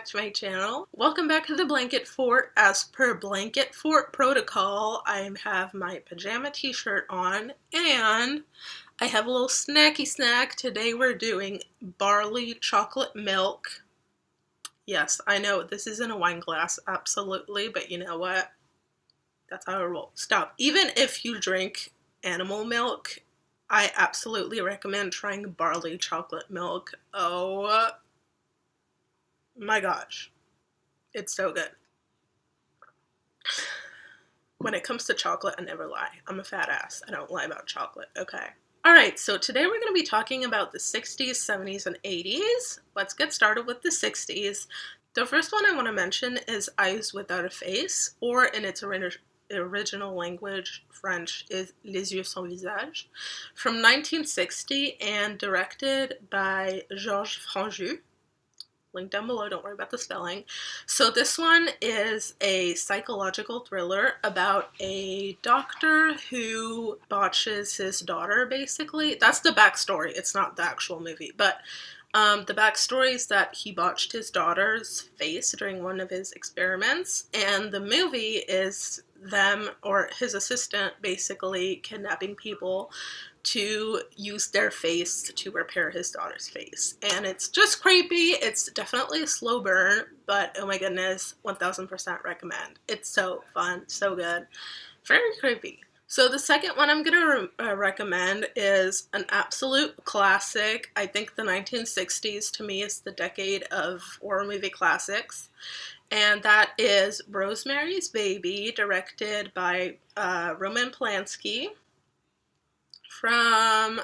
back to my channel. Welcome back to the Blanket Fort. As per Blanket Fort protocol, I have my pajama t-shirt on and I have a little snacky snack. Today we're doing barley chocolate milk. Yes, I know this isn't a wine glass, absolutely, but you know what? That's how I roll. Stop. Even if you drink animal milk, I absolutely recommend trying barley chocolate milk. Oh my gosh, it's so good. When it comes to chocolate, I never lie. I'm a fat ass. I don't lie about chocolate, okay? Alright, so today we're going to be talking about the 60s, 70s, and 80s. Let's get started with the 60s. The first one I want to mention is Eyes Without a Face, or in its original language, French, is Les Yeux sans visage, from 1960 and directed by Georges Franju. Link down below, don't worry about the spelling. So this one is a psychological thriller about a doctor who botches his daughter, basically. That's the backstory, it's not the actual movie, but the backstory is that he botched his daughter's face during one of his experiments, and the movie is them, or his assistant, basically kidnapping people to use their face to repair his daughter's face. And it's just creepy. It's definitely a slow burn, but oh my goodness, 1000% recommend. It's so fun, so good, very creepy. So the second one I'm going to recommend is an absolute classic. I think the 1960s to me is the decade of horror movie classics. And that is Rosemary's Baby, directed by Roman Polanski, from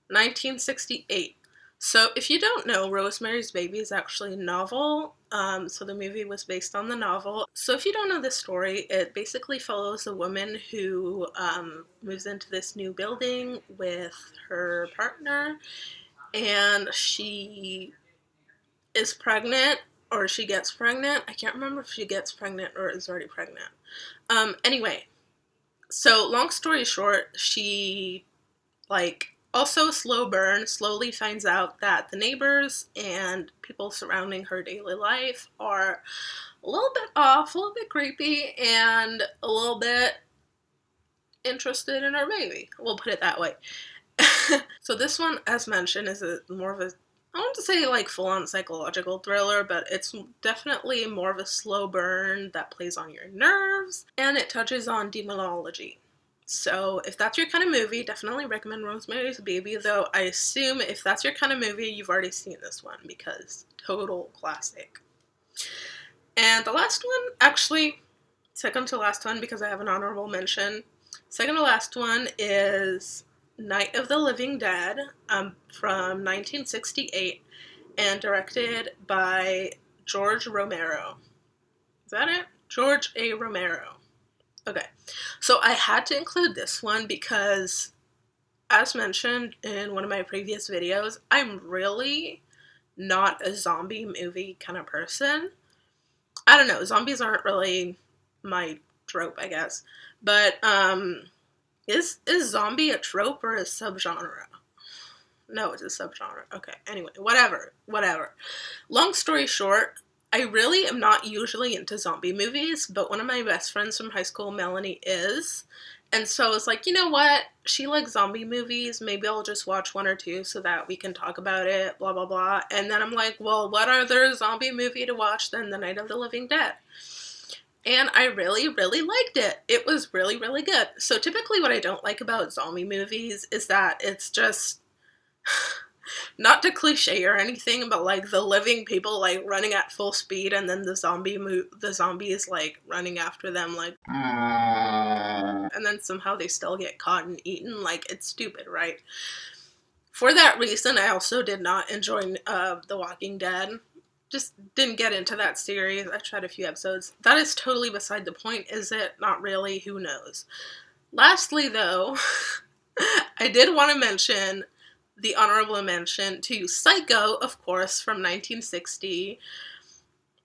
1968. So if you don't know, Rosemary's Baby is actually a novel. So the movie was based on the novel. So if you don't know the story, it basically follows a woman who moves into this new building with her partner, and she is pregnant, or she gets pregnant. I can't remember if she gets pregnant or is already pregnant. Anyway, so long story short, she, also a slow burn, slowly finds out that the neighbors and people surrounding her daily life are a little bit off, a little bit creepy, and a little bit interested in her baby. We'll put it that way. So this one, as mentioned, is more of a, I want to say full-on psychological thriller, but it's definitely more of a slow burn that plays on your nerves, and it touches on demonology. So if that's your kind of movie, definitely recommend Rosemary's Baby, though I assume if that's your kind of movie, you've already seen this one, because total classic. And the last one, actually, second to last one, because I have an honorable mention, second to last one is Night of the Living Dead, from 1968, and directed by George Romero. Is that it? George A. Romero. Okay, so I had to include this one because, as mentioned in one of my previous videos, I'm really not a zombie movie kind of person. I don't know, zombies aren't really my trope, I guess. But, is zombie a trope or a subgenre? No, it's a subgenre. Okay, anyway, whatever. Long story short, I really am not usually into zombie movies, but one of my best friends from high school, Melanie, is. And so I was like, you know what? She likes zombie movies. Maybe I'll just watch one or two so that we can talk about it, blah, blah, blah. And then I'm like, well, what other zombie movie to watch than The Night of the Living Dead? And I really, really liked it. It was really, really good. So typically what I don't like about zombie movies is that it's just, not to cliche or anything, but the living people running at full speed, and then the zombie is running after them and then somehow they still get caught and eaten. It's stupid, right? For that reason, I also did not enjoy The Walking Dead. Just didn't get into that series. I tried a few episodes. That is totally beside the point, is it? Not really, who knows. Lastly, though, I did want to mention the honorable mention to Psycho, of course, from 1960,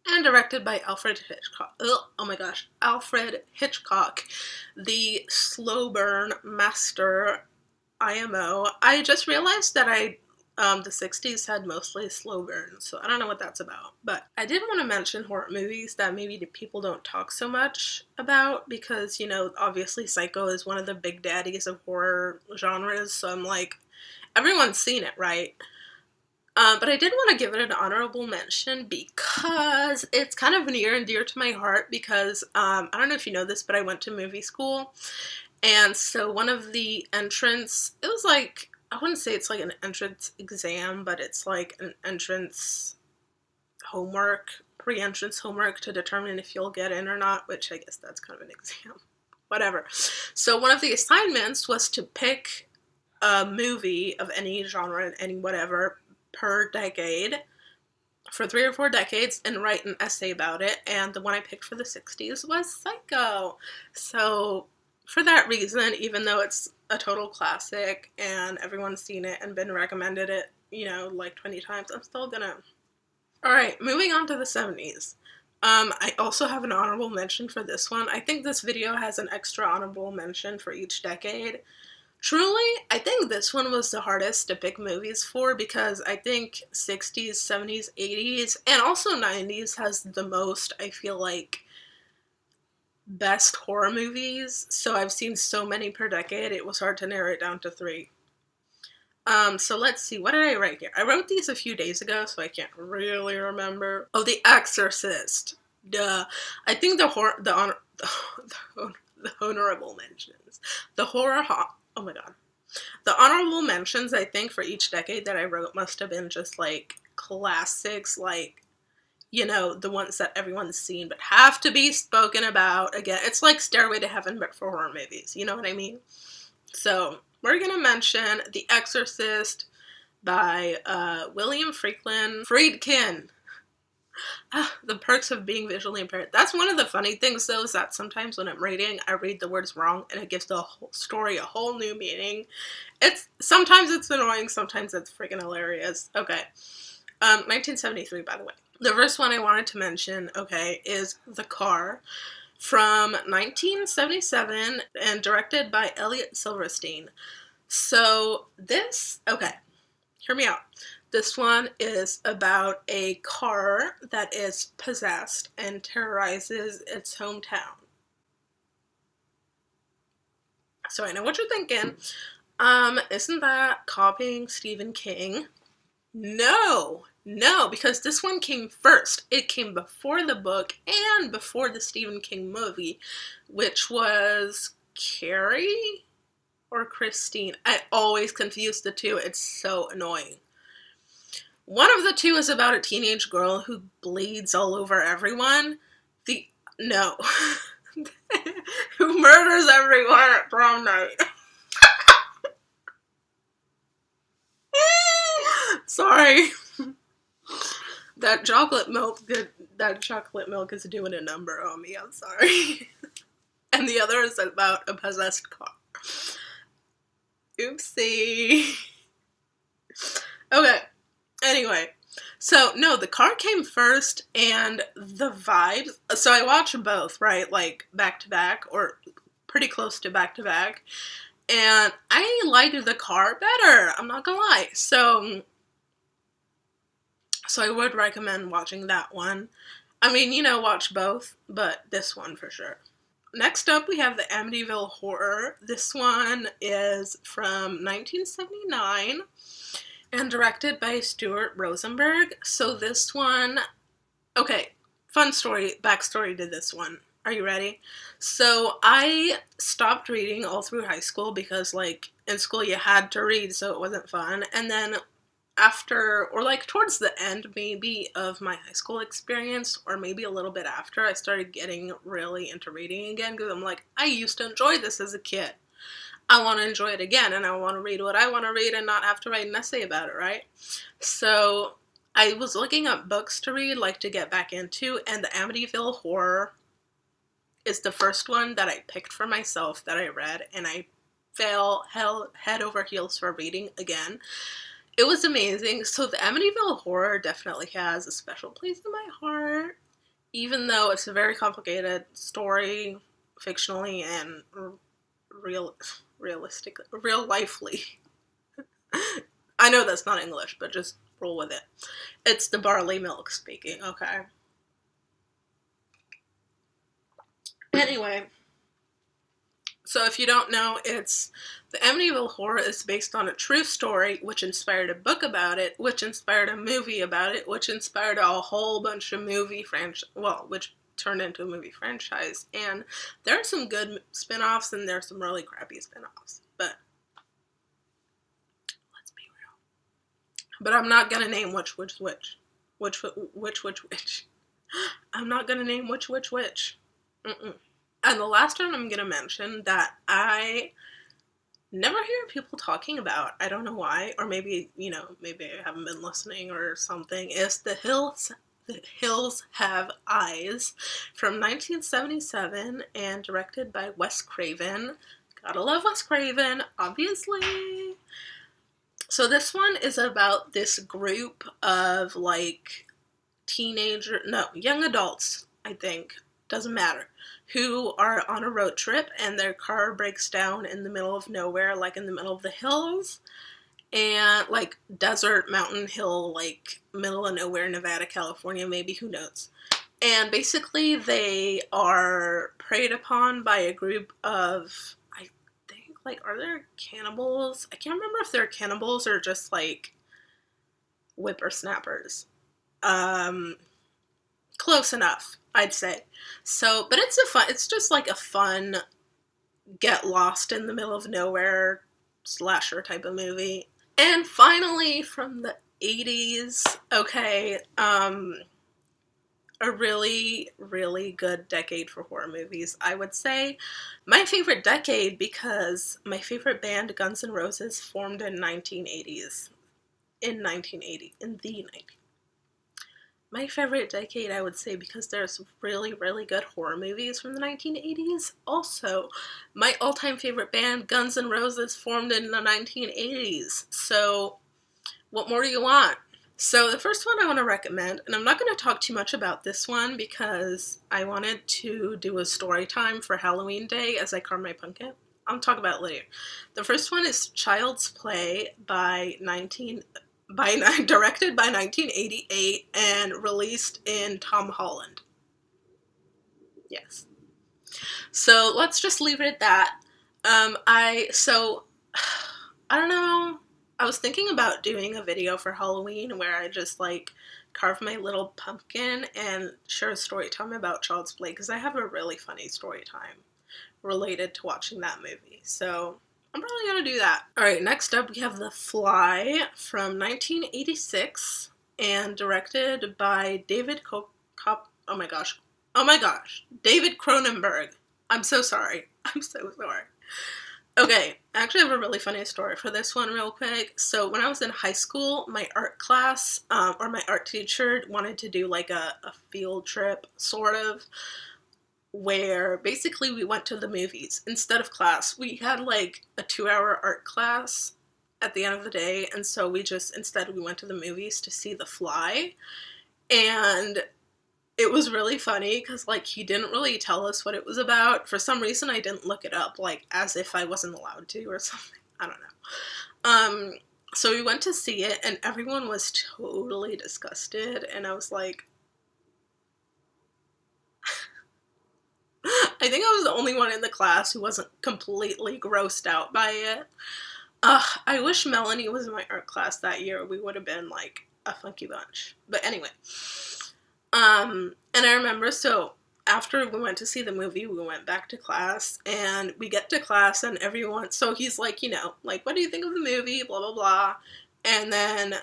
and directed by Alfred Hitchcock. Oh my gosh, Alfred Hitchcock, the slow burn master IMO. I just realized that I The 60s had mostly slow burn, so I don't know what that's about. But I did want to mention horror movies that maybe the people don't talk so much about because, you know, obviously Psycho is one of the big daddies of horror genres, so I'm like, everyone's seen it, right? But I did want to give it an honorable mention because it's kind of near and dear to my heart because, I don't know if you know this, but I went to movie school. And so one of the entrance, it was like, I wouldn't say it's like an entrance exam, but it's like an entrance homework, pre-entrance homework to determine if you'll get in or not, which I guess that's kind of an exam. Whatever. So one of the assignments was to pick a movie of any genre, any whatever, per decade for 3 or 4 decades and write an essay about it. And the one I picked for the 60s was Psycho. So for that reason, even though it's a total classic and everyone's seen it and been recommended it, you know, like 20 times, I'm still gonna... Alright, moving on to the 70s. I also have an honorable mention for this one. I think this video has an extra honorable mention for each decade. Truly, I think this one was the hardest to pick movies for because I think 60s, 70s, 80s, and also 90s has the most, I feel like, best horror movies. So I've seen so many per decade, it was hard to narrow it down to 3. So let's see, what did I write here? I wrote these a few days ago, so I can't really remember. Oh, The Exorcist. Duh. I think the honorable mentions. Oh my god. The honorable mentions, I think, for each decade that I wrote must have been just, like, classics, like, you know, the ones that everyone's seen but have to be spoken about. Again, it's like Stairway to Heaven, but for horror movies. You know what I mean? So, we're gonna mention The Exorcist by William Friedkin. The Perks of Being Visually Impaired. That's one of the funny things, though, is that sometimes when I'm reading, I read the words wrong, and it gives the whole story a whole new meaning. Sometimes it's annoying, sometimes it's freaking hilarious. Okay. 1973, by the way. The first one I wanted to mention, okay, is The Car from 1977 and directed by Elliot Silverstein. So this, okay, hear me out. This one is about a car that is possessed and terrorizes its hometown. So I know what you're thinking. Isn't that copying Stephen King? No, because this one came first. It came before the book and before the Stephen King movie, which was Carrie or Christine. I always confuse the two. It's so annoying. One of the two is about a teenage girl who bleeds all over everyone. No. Who murders everyone at prom night. Sorry. That chocolate milk is doing a number on me. I'm sorry. And the other is about a possessed car. Oopsie. Okay. Anyway. So, no, The Car came first, and the vibes... So I watched both, right? Like, back-to-back, or pretty close to back-to-back. And I liked The Car better. I'm not gonna lie. So I would recommend watching that one. I mean, you know, watch both, but this one for sure. Next up, we have the Amityville Horror. This one is from 1979 and directed by Stuart Rosenberg. So this one, okay, fun story, backstory to this one. Are you ready? So I stopped reading all through high school because, like, in school you had to read, so it wasn't fun. And then after, or like towards the end maybe of my high school experience, or maybe a little bit after, I started getting really into reading again because I'm like, I used to enjoy this as a kid. I want to enjoy it again, and I want to read what I want to read and not have to write an essay about it, right? So I was looking up books to read, like to get back into, and the Amityville Horror is the first one that I picked for myself that I read, and I fell head over heels for reading again. It was amazing. So the Amityville Horror definitely has a special place in my heart, even though it's a very complicated story, fictionally real lifely. I I know that's not English, but just roll with it. It's the barley milk speaking, okay? Anyway, so if you don't know, it's the Amityville Horror is based on a true story, which inspired a book about it, which inspired a movie about it, which inspired a whole bunch of which turned into a movie franchise. And there are some good spin-offs and there are some really crappy spin-offs, but let's be real. But I'm not gonna name which. I'm not gonna name which. Mm-mm. And the last one I'm gonna mention that I never hear people talking about, I don't know why, or maybe, maybe I haven't been listening or something, is The Hills Have Eyes from 1977 and directed by Wes Craven. Gotta love Wes Craven, obviously. So this one is about this group of, like, young adults, I think, doesn't matter, who are on a road trip and their car breaks down in the middle of nowhere, like in the middle of the hills, and like desert, mountain, hill, like middle of nowhere, Nevada, California, maybe, who knows. And basically they are preyed upon by a group of, I think, like, are there cannibals? I can't remember if they're cannibals or just like whippersnappers. Close enough, I'd say. So, but it's just like a fun, get lost in the middle of nowhere slasher type of movie. And finally, from the 80s, okay, a really, really good decade for horror movies, I would say. My favorite decade because my favorite band, Guns N' Roses, formed in 1980s. In the 1980s. My favorite decade, I would say, because there's really, really good horror movies from the 1980s. Also, my all-time favorite band, Guns N' Roses, formed in the 1980s. So, what more do you want? So, the first one I want to recommend, and I'm not going to talk too much about this one because I wanted to do a story time for Halloween Day as I carve my pumpkin. I'll talk about it later. The first one is Child's Play directed by 1988 and released in Tom Holland. Yes. So let's just leave it at that. I don't know. I was thinking about doing a video for Halloween where I just like carve my little pumpkin and share a story time about Child's Play because I have a really funny story time related to watching that movie. So I'm probably going to do that. Alright, next up we have The Fly from 1986 and directed by David Cronenberg. I'm so sorry. Okay, I actually have a really funny story for this one real quick. So when I was in high school, my art class, or my art teacher wanted to do like a field trip, sort of, where basically we went to the movies instead of class. We had like a 2-hour art class at the end of the day, and so we went to the movies to see The Fly, and it was really funny because like he didn't really tell us what it was about. For some reason I didn't look it up, like as if I wasn't allowed to or something. I don't know. So we went to see it and everyone was totally disgusted, and I was like, I think I was the only one in the class who wasn't completely grossed out by it. I wish Melanie was in my art class that year. We would have been like a funky bunch. But anyway. And I remember, so after we went to see the movie, we went back to class, and we get to class, and everyone, so he's like, like, what do you think of the movie? Blah, blah, blah. And then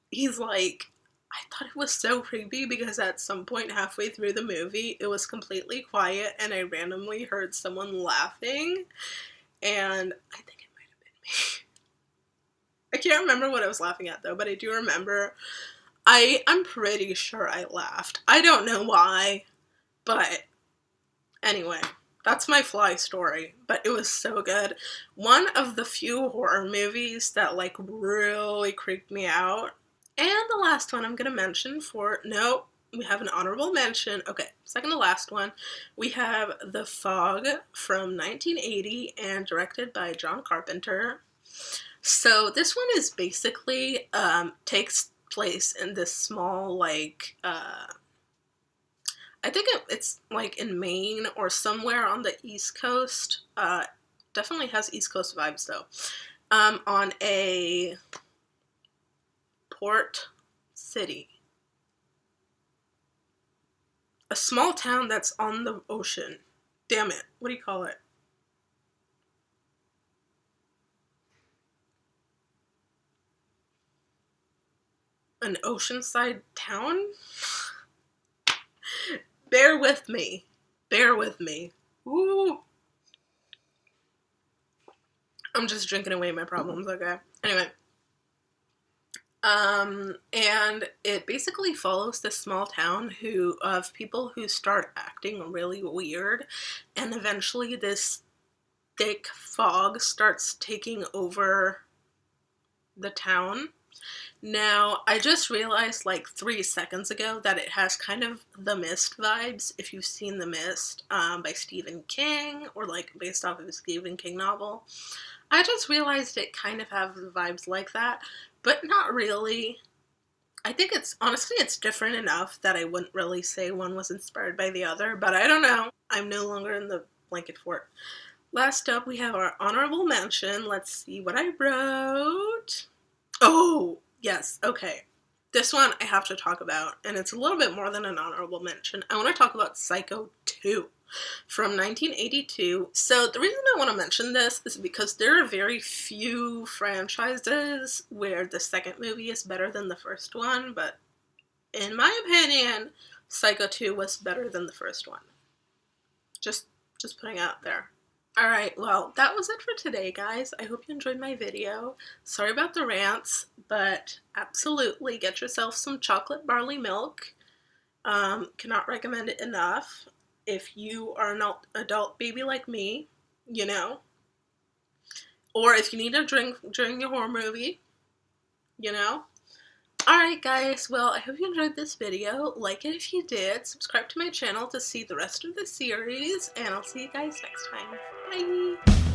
he's like, I thought it was so creepy because at some point halfway through the movie, it was completely quiet and I randomly heard someone laughing, and I think it might have been me. I can't remember what I was laughing at though, but I do remember, I'm pretty sure I laughed. I don't know why, but anyway, that's my Fly story, but it was so good. One of the few horror movies that like really creeped me out. And the last one I'm going to mention we have an honorable mention. Okay, second to last one. We have The Fog from 1980 and directed by John Carpenter. So this one is basically takes place in this small, like, I think it's like in Maine or somewhere on the East Coast. Definitely has East Coast vibes though. On a port city. A small town that's on the ocean. Damn it. What do you call it? An oceanside town? Bear with me. Bear with me. Woo! I'm just drinking away my problems, okay? Anyway. And it basically follows this small town of people who start acting really weird, and eventually this thick fog starts taking over the town. Now, I just realized like 3 seconds ago that it has kind of The Mist vibes, if you've seen The Mist by Stephen King, or like based off of a Stephen King novel. I just realized it kind of has vibes like that, but not really. I think honestly, it's different enough that I wouldn't really say one was inspired by the other, but I don't know. I'm no longer in the blanket fort. Last up, we have our honorable mention. Let's see what I wrote. Oh, yes, okay. This one I have to talk about, and it's a little bit more than an honorable mention. I want to talk about Psycho 2 from 1982. So the reason I want to mention this is because there are very few franchises where the second movie is better than the first one, but in my opinion, Psycho 2 was better than the first one. Just putting it out there. Alright, well, that was it for today, guys. I hope you enjoyed my video. Sorry about the rants, but absolutely get yourself some chocolate barley milk. Cannot recommend it enough. If you are an adult baby like me, you know. Or if you need a drink during your horror movie, you know. Alright guys, well, I hope you enjoyed this video. Like it if you did. Subscribe to my channel to see the rest of the series. And I'll see you guys next time. Bye!